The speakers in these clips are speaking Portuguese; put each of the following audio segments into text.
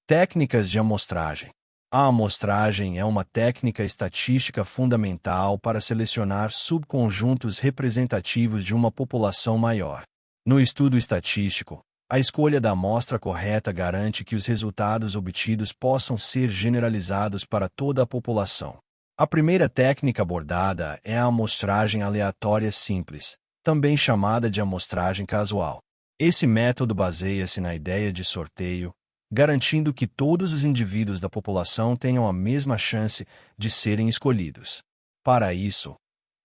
Técnicas de amostragem. A amostragem é uma técnica estatística fundamental para selecionar subconjuntos representativos de uma população maior. No estudo estatístico, a escolha da amostra correta garante que os resultados obtidos possam ser generalizados para toda a população. A primeira técnica abordada é a amostragem aleatória simples, também chamada de amostragem casual. Esse método baseia-se na ideia de sorteio, garantindo que todos os indivíduos da população tenham a mesma chance de serem escolhidos. Para isso,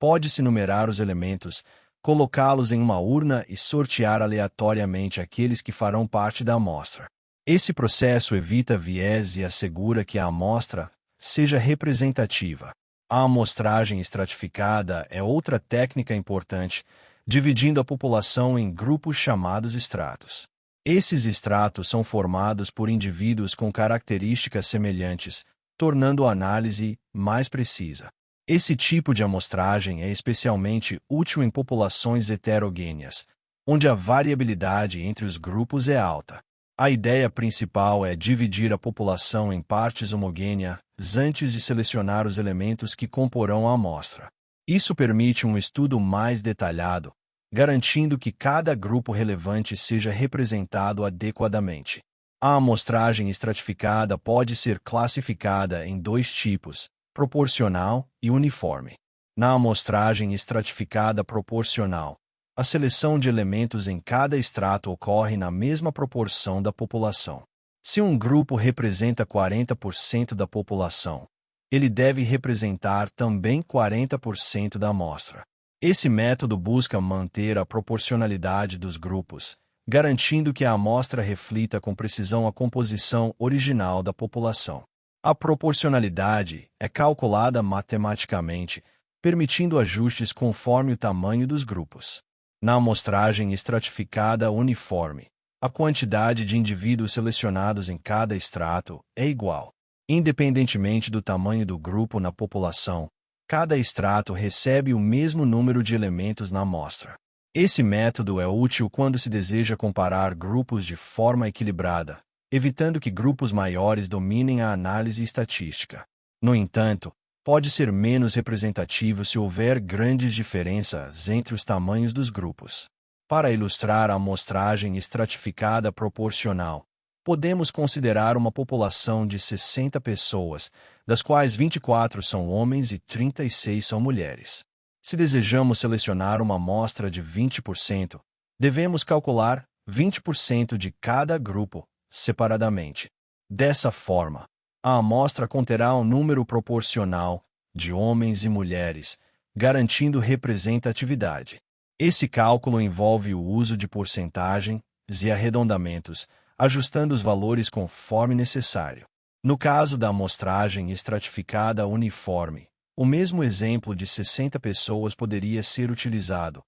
pode-se numerar os elementos, colocá-los em uma urna e sortear aleatoriamente aqueles que farão parte da amostra. Esse processo evita viés e assegura que a amostra seja representativa. A amostragem estratificada é outra técnica importante, dividindo a população em grupos chamados estratos. Esses estratos são formados por indivíduos com características semelhantes, tornando a análise mais precisa. Esse tipo de amostragem é especialmente útil em populações heterogêneas, onde a variabilidade entre os grupos é alta. A ideia principal é dividir a população em partes homogêneas antes de selecionar os elementos que comporão a amostra. Isso permite um estudo mais detalhado, garantindo que cada grupo relevante seja representado adequadamente. A amostragem estratificada pode ser classificada em dois tipos, proporcional e uniforme. Na amostragem estratificada proporcional, a seleção de elementos em cada extrato ocorre na mesma proporção da população. Se um grupo representa 40% da população, ele deve representar também 40% da amostra. Esse método busca manter a proporcionalidade dos grupos, garantindo que a amostra reflita com precisão a composição original da população. A proporcionalidade é calculada matematicamente, permitindo ajustes conforme o tamanho dos grupos. Na amostragem estratificada uniforme, a quantidade de indivíduos selecionados em cada extrato é igual. Independentemente do tamanho do grupo na população, cada extrato recebe o mesmo número de elementos na amostra. Esse método é útil quando se deseja comparar grupos de forma equilibrada, evitando que grupos maiores dominem a análise estatística. No entanto, pode ser menos representativo se houver grandes diferenças entre os tamanhos dos grupos. Para ilustrar a amostragem estratificada proporcional, podemos considerar uma população de 60 pessoas, das quais 24 são homens e 36 são mulheres. Se desejamos selecionar uma amostra de 20%, devemos calcular 20% de cada grupo, separadamente. Dessa forma, a amostra conterá um número proporcional de homens e mulheres, garantindo representatividade. Esse cálculo envolve o uso de porcentagens e arredondamentos, ajustando os valores conforme necessário. No caso da amostragem estratificada uniforme, o mesmo exemplo de 60 pessoas poderia ser utilizado,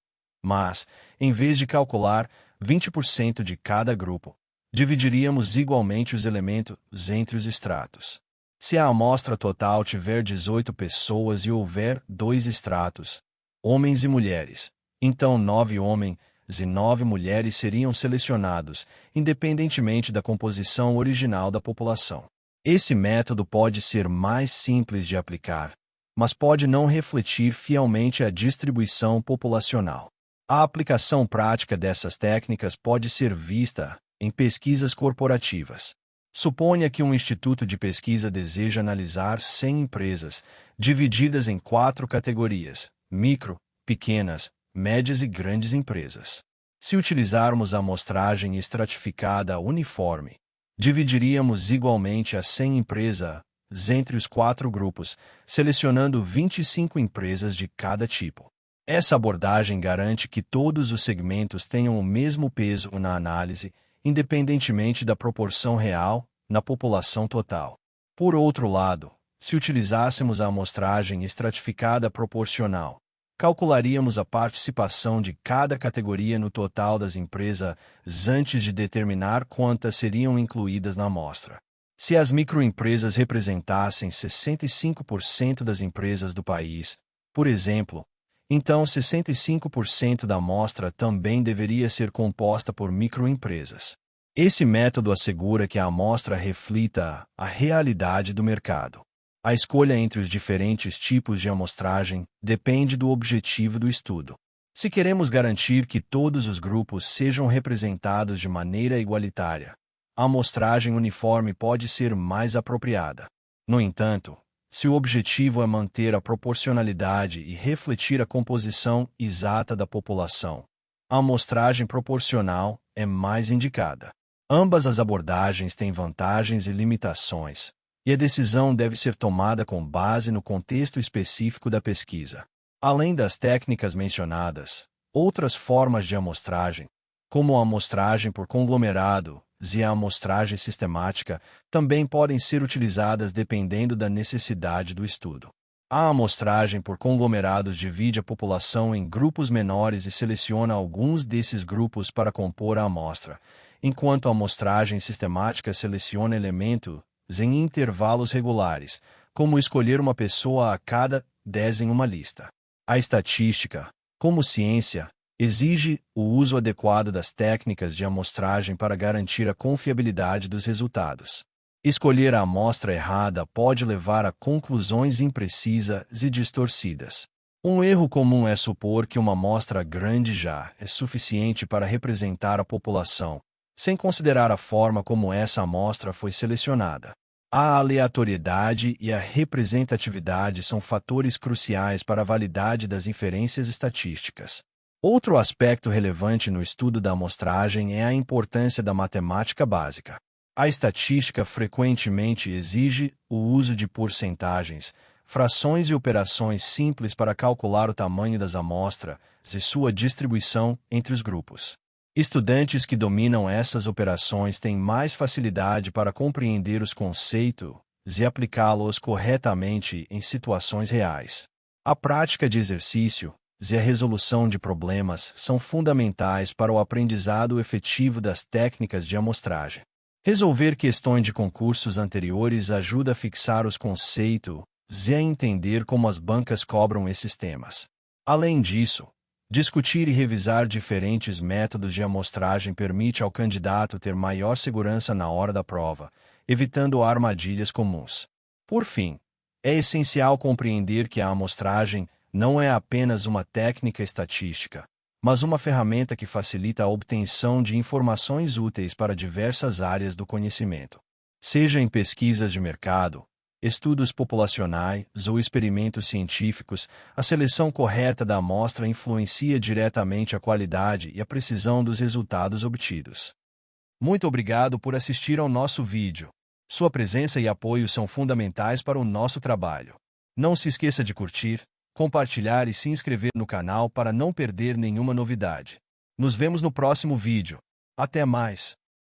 mas, em vez de calcular 20% de cada grupo, dividiríamos igualmente os elementos entre os estratos. Se a amostra total tiver 18 pessoas e houver 2 estratos, homens e mulheres, então 9 homens e 9 mulheres seriam selecionados, independentemente da composição original da população. Esse método pode ser mais simples de aplicar, mas pode não refletir fielmente a distribuição populacional. A aplicação prática dessas técnicas pode ser vista em pesquisas corporativas. Suponha que um instituto de pesquisa deseja analisar 100 empresas, divididas em 4 categorias: micro, pequenas, médias e grandes empresas. Se utilizarmos a amostragem estratificada uniforme, dividiríamos igualmente as 100 empresas entre os 4 grupos, selecionando 25 empresas de cada tipo. Essa abordagem garante que todos os segmentos tenham o mesmo peso na análise, independentemente da proporção real na população total. Por outro lado, se utilizássemos a amostragem estratificada proporcional, calcularíamos a participação de cada categoria no total das empresas antes de determinar quantas seriam incluídas na amostra. Se as microempresas representassem 65% das empresas do país, por exemplo, então 65% da amostra também deveria ser composta por microempresas. Esse método assegura que a amostra reflita a realidade do mercado. A escolha entre os diferentes tipos de amostragem depende do objetivo do estudo. Se queremos garantir que todos os grupos sejam representados de maneira igualitária, a amostragem uniforme pode ser mais apropriada. No entanto, se o objetivo é manter a proporcionalidade e refletir a composição exata da população, a amostragem proporcional é mais indicada. Ambas as abordagens têm vantagens e limitações, e a decisão deve ser tomada com base no contexto específico da pesquisa. Além das técnicas mencionadas, outras formas de amostragem, como a amostragem por conglomerados e a amostragem sistemática, também podem ser utilizadas dependendo da necessidade do estudo. A amostragem por conglomerados divide a população em grupos menores e seleciona alguns desses grupos para compor a amostra, enquanto a amostragem sistemática seleciona elementos em intervalos regulares, como escolher uma pessoa a cada 10 em uma lista. A estatística, como ciência, exige o uso adequado das técnicas de amostragem para garantir a confiabilidade dos resultados. Escolher a amostra errada pode levar a conclusões imprecisas e distorcidas. Um erro comum é supor que uma amostra grande já é suficiente para representar a população, sem considerar a forma como essa amostra foi selecionada. A aleatoriedade e a representatividade são fatores cruciais para a validade das inferências estatísticas. Outro aspecto relevante no estudo da amostragem é a importância da matemática básica. A estatística frequentemente exige o uso de porcentagens, frações e operações simples para calcular o tamanho das amostras e sua distribuição entre os grupos. Estudantes que dominam essas operações têm mais facilidade para compreender os conceitos e aplicá-los corretamente em situações reais. A prática de exercício e a resolução de problemas são fundamentais para o aprendizado efetivo das técnicas de amostragem. Resolver questões de concursos anteriores ajuda a fixar os conceitos e a entender como as bancas cobram esses temas. Além disso, discutir e revisar diferentes métodos de amostragem permite ao candidato ter maior segurança na hora da prova, evitando armadilhas comuns. Por fim, é essencial compreender que a amostragem não é apenas uma técnica estatística, mas uma ferramenta que facilita a obtenção de informações úteis para diversas áreas do conhecimento. Seja em pesquisas de mercado, estudos populacionais ou experimentos científicos, a seleção correta da amostra influencia diretamente a qualidade e a precisão dos resultados obtidos. Muito obrigado por assistir ao nosso vídeo. Sua presença e apoio são fundamentais para o nosso trabalho. Não se esqueça de curtir, compartilhar e se inscrever no canal para não perder nenhuma novidade. Nos vemos no próximo vídeo. Até mais!